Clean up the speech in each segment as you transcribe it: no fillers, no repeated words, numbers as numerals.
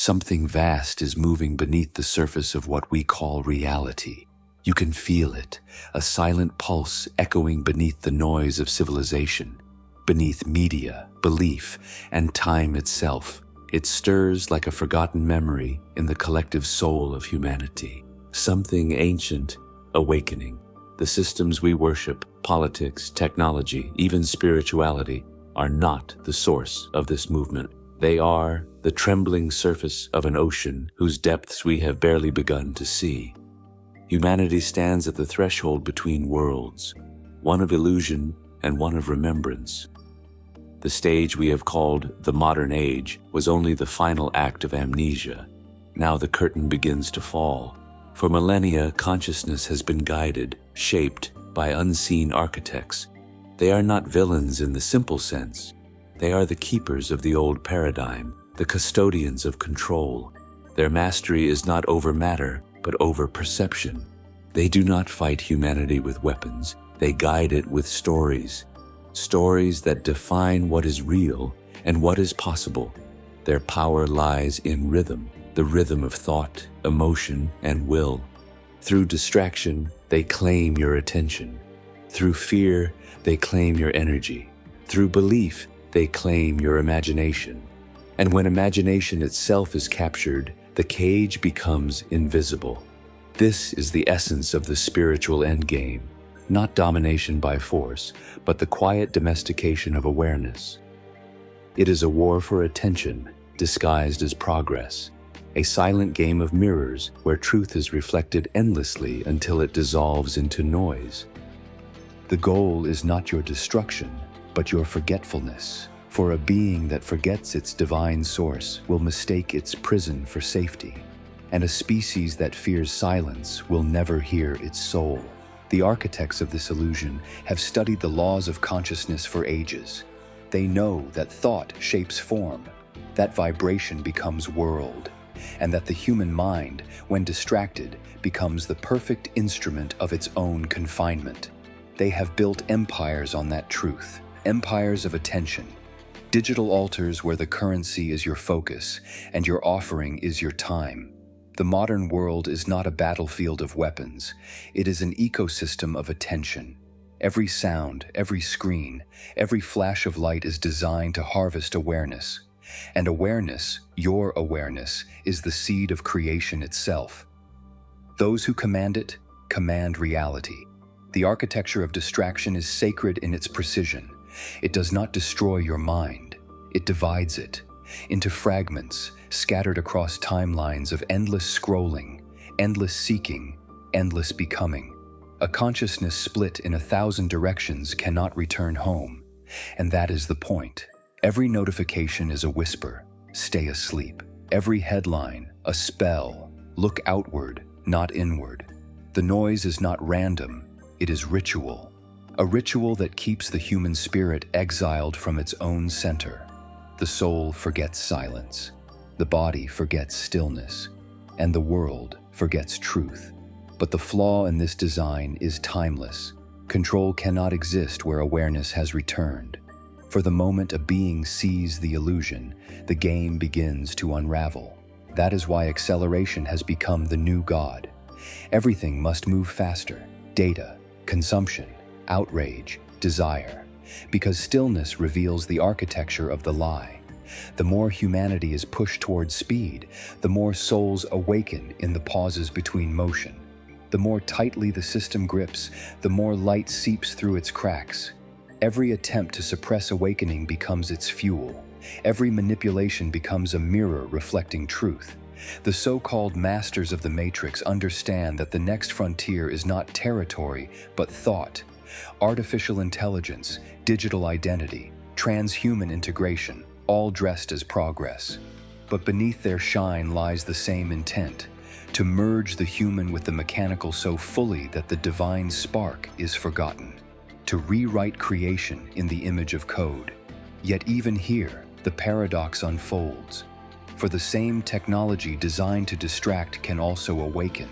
Something vast is moving beneath the surface of what we call reality. You can feel it, a silent pulse echoing beneath the noise of civilization, beneath media, belief, and time itself. It stirs like a forgotten memory in the collective soul of humanity. Something ancient, awakening. The systems we worship, politics, technology, even spirituality, are not the source of this movement. They are the trembling surface of an ocean whose depths we have barely begun to see. Humanity stands at the threshold between worlds, one of illusion and one of remembrance. The stage we have called the modern age was only the final act of amnesia. Now the curtain begins to fall. For millennia, consciousness has been guided, shaped by unseen architects. They are not villains in the simple sense. They are the keepers of the old paradigm, the custodians of control. Their mastery is not over matter, but over perception. They do not fight humanity with weapons. They guide it with stories. Stories that define what is real and what is possible. Their power lies in rhythm, the rhythm of thought, emotion, and will. Through distraction, they claim your attention. Through fear, they claim your energy. Through belief, they claim your imagination. And when imagination itself is captured, the cage becomes invisible. This is the essence of the spiritual endgame, not domination by force, but the quiet domestication of awareness. It is a war for attention, disguised as progress, a silent game of mirrors where truth is reflected endlessly until it dissolves into noise. The goal is not your destruction, but your forgetfulness. For a being that forgets its divine source will mistake its prison for safety, and a species that fears silence will never hear its soul. The architects of this illusion have studied the laws of consciousness for ages. They know that thought shapes form, that vibration becomes world, and that the human mind, when distracted, becomes the perfect instrument of its own confinement. They have built empires on that truth, empires of attention, digital altars where the currency is your focus and your offering is your time. The modern world is not a battlefield of weapons. It is an ecosystem of attention. Every sound, every screen, every flash of light is designed to harvest awareness. And awareness, your awareness, is the seed of creation itself. Those who command it, command reality. The architecture of distraction is sacred in its precision. It does not destroy your mind. It divides it into fragments scattered across timelines of endless scrolling, endless seeking, endless becoming. A consciousness split in 1,000 directions cannot return home. And that is the point. Every notification is a whisper, stay asleep. Every headline, a spell, look outward, not inward. The noise is not random, it is ritual. A ritual that keeps the human spirit exiled from its own center. The soul forgets silence. The body forgets stillness. And the world forgets truth. But the flaw in this design is timeless. Control cannot exist where awareness has returned. For the moment a being sees the illusion, the game begins to unravel. That is why acceleration has become the new god. Everything must move faster. Data, consumption, outrage, desire. Because stillness reveals the architecture of the lie. The more humanity is pushed towards speed, the more souls awaken in the pauses between motion. The more tightly the system grips, the more light seeps through its cracks. Every attempt to suppress awakening becomes its fuel. Every manipulation becomes a mirror reflecting truth. The so-called masters of the matrix understand that the next frontier is not territory, but thought. Artificial intelligence, digital identity, transhuman integration, all dressed as progress. But beneath their shine lies the same intent, to merge the human with the mechanical so fully that the divine spark is forgotten. To rewrite creation in the image of code. Yet even here, the paradox unfolds. For the same technology designed to distract can also awaken.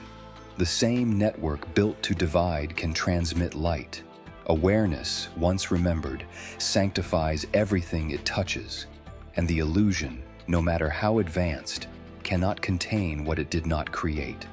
The same network built to divide can transmit light. Awareness, once remembered, sanctifies everything it touches. And the illusion, no matter how advanced, cannot contain what it did not create.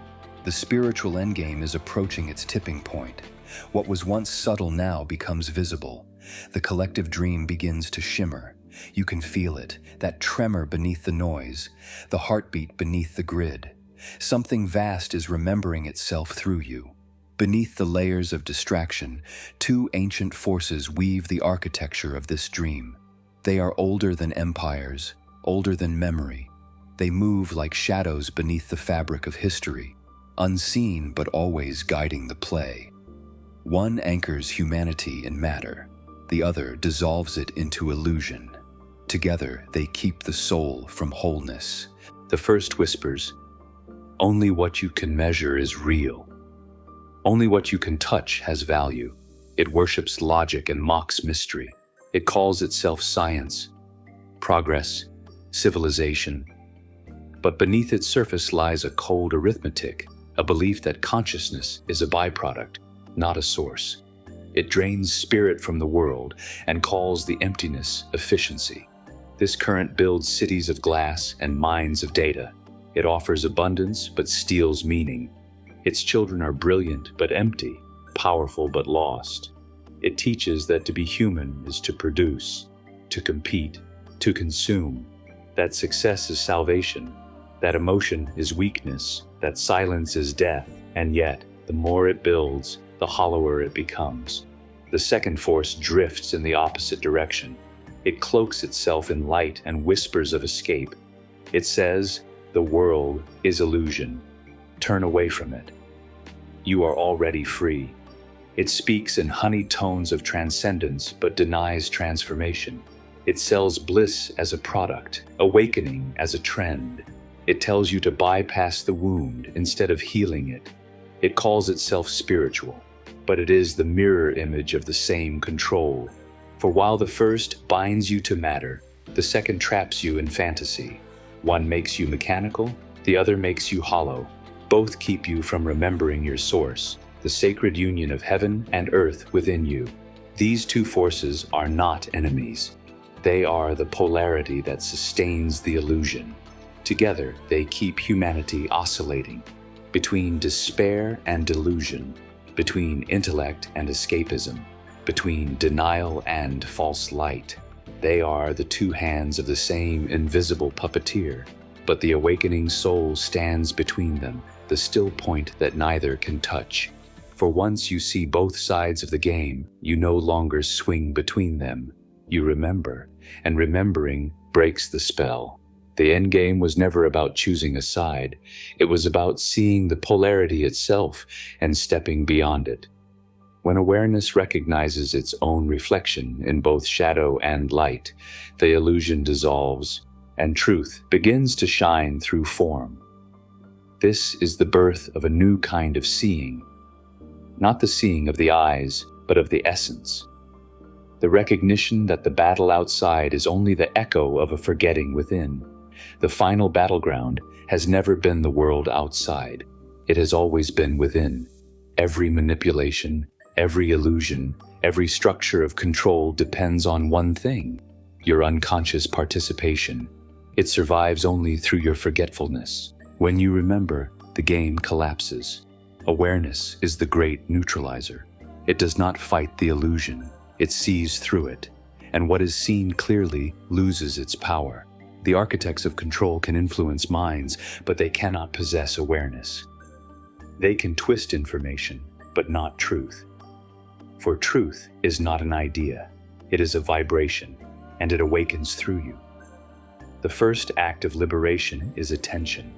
The spiritual endgame is approaching its tipping point. What was once subtle now becomes visible. The collective dream begins to shimmer. You can feel it, that tremor beneath the noise, the heartbeat beneath the grid. Something vast is remembering itself through you. Beneath the layers of distraction, two ancient forces weave the architecture of this dream. They are older than empires, older than memory. They move like shadows beneath the fabric of history, unseen but always guiding the play. One anchors humanity in matter, the other dissolves it into illusion. Together, they keep the soul from wholeness. The first whispers, "Only what you can measure is real. Only what you can touch has value." It worships logic and mocks mystery. It calls itself science, progress, civilization. But beneath its surface lies a cold arithmetic, a belief that consciousness is a byproduct, not a source. It drains spirit from the world and calls the emptiness efficiency. This current builds cities of glass and mines of data. It offers abundance but steals meaning. Its children are brilliant but empty, powerful but lost. It teaches that to be human is to produce, to compete, to consume, that success is salvation, that emotion is weakness, that silence is death, and yet, the more it builds, the hollower it becomes. The second force drifts in the opposite direction. It cloaks itself in light and whispers of escape. It says, "The world is illusion. Turn away from it. You are already free." It speaks in honeyed tones of transcendence but denies transformation. It sells bliss as a product, awakening as a trend. It tells you to bypass the wound instead of healing it. It calls itself spiritual, but it is the mirror image of the same control. For while the first binds you to matter, the second traps you in fantasy. One makes you mechanical, the other makes you hollow. Both keep you from remembering your source, the sacred union of heaven and earth within you. These two forces are not enemies. They are the polarity that sustains the illusion. Together, they keep humanity oscillating between despair and delusion, between intellect and escapism, between denial and false light. They are the two hands of the same invisible puppeteer, but the awakening soul stands between them, the still point that neither can touch. For once you see both sides of the game, you no longer swing between them. You remember, and remembering breaks the spell. The endgame was never about choosing a side. It was about seeing the polarity itself and stepping beyond it. When awareness recognizes its own reflection in both shadow and light, the illusion dissolves, and truth begins to shine through form. This is the birth of a new kind of seeing, not the seeing of the eyes, but of the essence. The recognition that the battle outside is only the echo of a forgetting within. The final battleground has never been the world outside. It has always been within. Every manipulation, every illusion, every structure of control depends on one thing: your unconscious participation. It survives only through your forgetfulness. When you remember, the game collapses. Awareness is the great neutralizer. It does not fight the illusion. It sees through it, and what is seen clearly loses its power. The architects of control can influence minds, but they cannot possess awareness. They can twist information, but not truth. For truth is not an idea. It is a vibration, and it awakens through you. The first act of liberation is attention.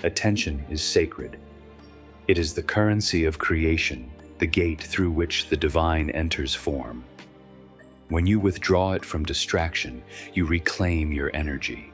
Attention is sacred. It is the currency of creation, the gate through which the divine enters form. When you withdraw it from distraction, you reclaim your energy.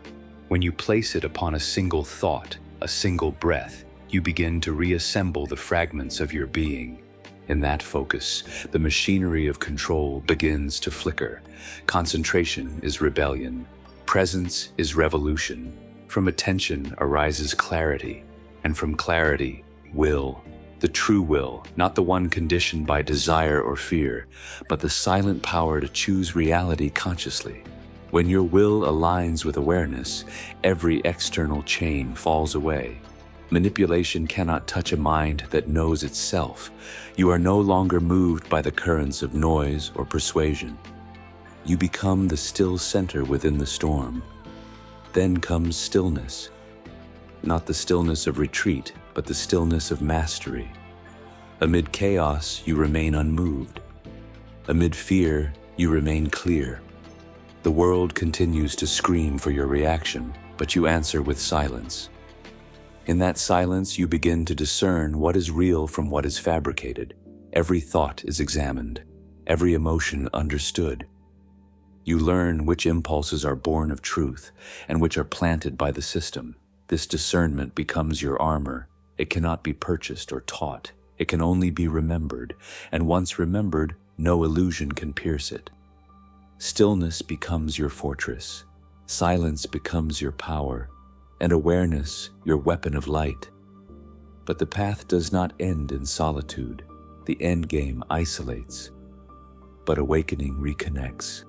When you place it upon a single thought, a single breath, you begin to reassemble the fragments of your being. In that focus, the machinery of control begins to flicker. Concentration is rebellion. Presence is revolution. From attention arises clarity, and from clarity, will. The true will, not the one conditioned by desire or fear, but the silent power to choose reality consciously. When your will aligns with awareness, every external chain falls away. Manipulation cannot touch a mind that knows itself. You are no longer moved by the currents of noise or persuasion. You become the still center within the storm. Then comes stillness. Not the stillness of retreat, but the stillness of mastery. Amid chaos, you remain unmoved. Amid fear, you remain clear. The world continues to scream for your reaction, but you answer with silence. In that silence, you begin to discern what is real from what is fabricated. Every thought is examined, every emotion understood. You learn which impulses are born of truth and which are planted by the system. This discernment becomes your armor. It cannot be purchased or taught. It can only be remembered, and once remembered, no illusion can pierce it. Stillness becomes your fortress. Silence becomes your power, and awareness your weapon of light. But the path does not end in solitude. The endgame isolates, but awakening reconnects.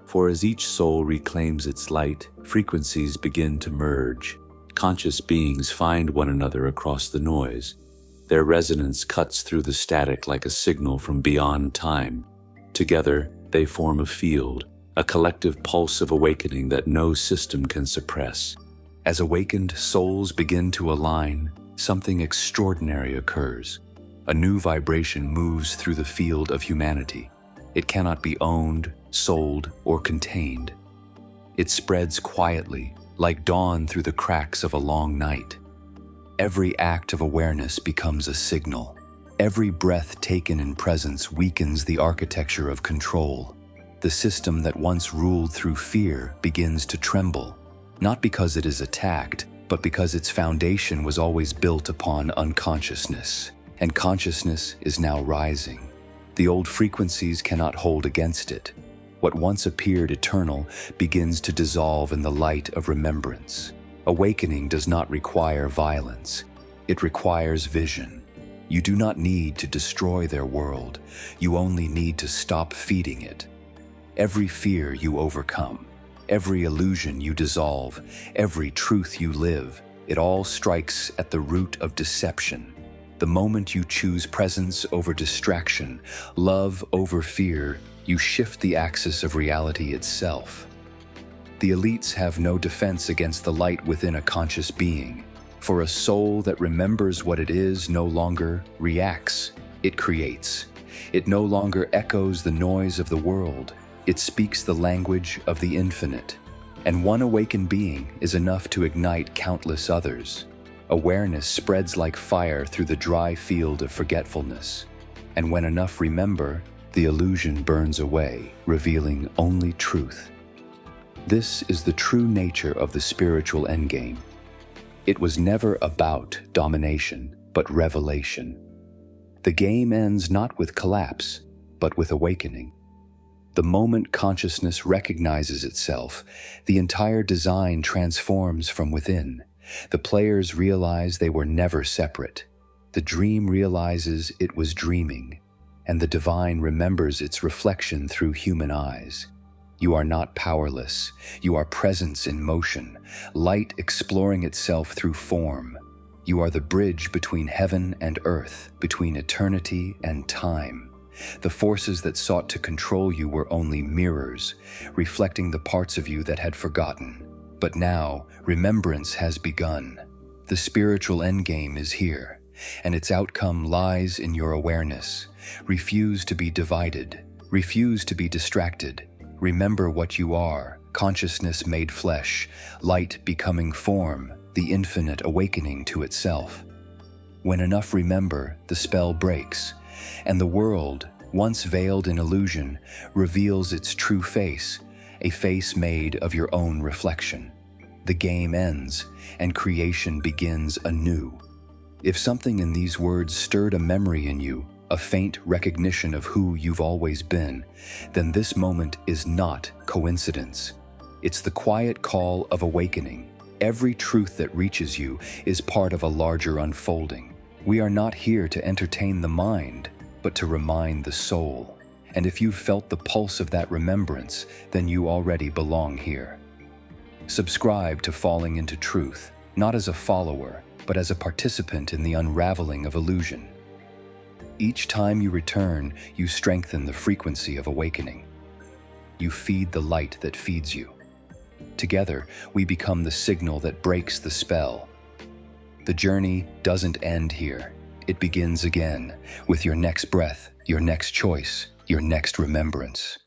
For as each soul reclaims its light, frequencies begin to merge. Conscious beings find one another across the noise. Their resonance cuts through the static like a signal from beyond time. Together, they form a field, a collective pulse of awakening that no system can suppress. As awakened souls begin to align, something extraordinary occurs. A new vibration moves through the field of humanity. It cannot be owned, sold, or contained. It spreads quietly, like dawn through the cracks of a long night. Every act of awareness becomes a signal. Every breath taken in presence weakens the architecture of control. The system that once ruled through fear begins to tremble, not because it is attacked, but because its foundation was always built upon unconsciousness, and consciousness is now rising. The old frequencies cannot hold against it. What once appeared eternal begins to dissolve in the light of remembrance. Awakening does not require violence. It requires vision. You do not need to destroy their world. You only need to stop feeding it. Every fear you overcome, every illusion you dissolve, every truth you live, it all strikes at the root of deception. The moment you choose presence over distraction, love over fear, you shift the axis of reality itself. The elites have no defense against the light within a conscious being. For a soul that remembers what it is no longer reacts, it creates. It no longer echoes the noise of the world. It speaks the language of the infinite. And one awakened being is enough to ignite countless others. Awareness spreads like fire through the dry field of forgetfulness. And when enough remember, the illusion burns away, revealing only truth. This is the true nature of the spiritual endgame. It was never about domination, but revelation. The game ends not with collapse, but with awakening. The moment consciousness recognizes itself, the entire design transforms from within. The players realize they were never separate. The dream realizes it was dreaming, and the divine remembers its reflection through human eyes. You are not powerless. You are presence in motion, light exploring itself through form. You are the bridge between heaven and earth, between eternity and time. The forces that sought to control you were only mirrors, reflecting the parts of you that had forgotten. But now, remembrance has begun. The spiritual endgame is here, and its outcome lies in your awareness. Refuse to be divided. Refuse to be distracted. Remember what you are, consciousness made flesh, light becoming form, the infinite awakening to itself. When enough remember, the spell breaks, and the world, once veiled in illusion, reveals its true face, a face made of your own reflection. The game ends, and creation begins anew. If something in these words stirred a memory in you, a faint recognition of who you've always been, then this moment is not coincidence. It's the quiet call of awakening. Every truth that reaches you is part of a larger unfolding. We are not here to entertain the mind, but to remind the soul. And if you've felt the pulse of that remembrance, then you already belong here. Subscribe to Falling into Truth, not as a follower, but as a participant in the unraveling of illusion. Each time you return, you strengthen the frequency of awakening. You feed the light that feeds you. Together, we become the signal that breaks the spell. The journey doesn't end here. It begins again, with your next breath, your next choice, your next remembrance.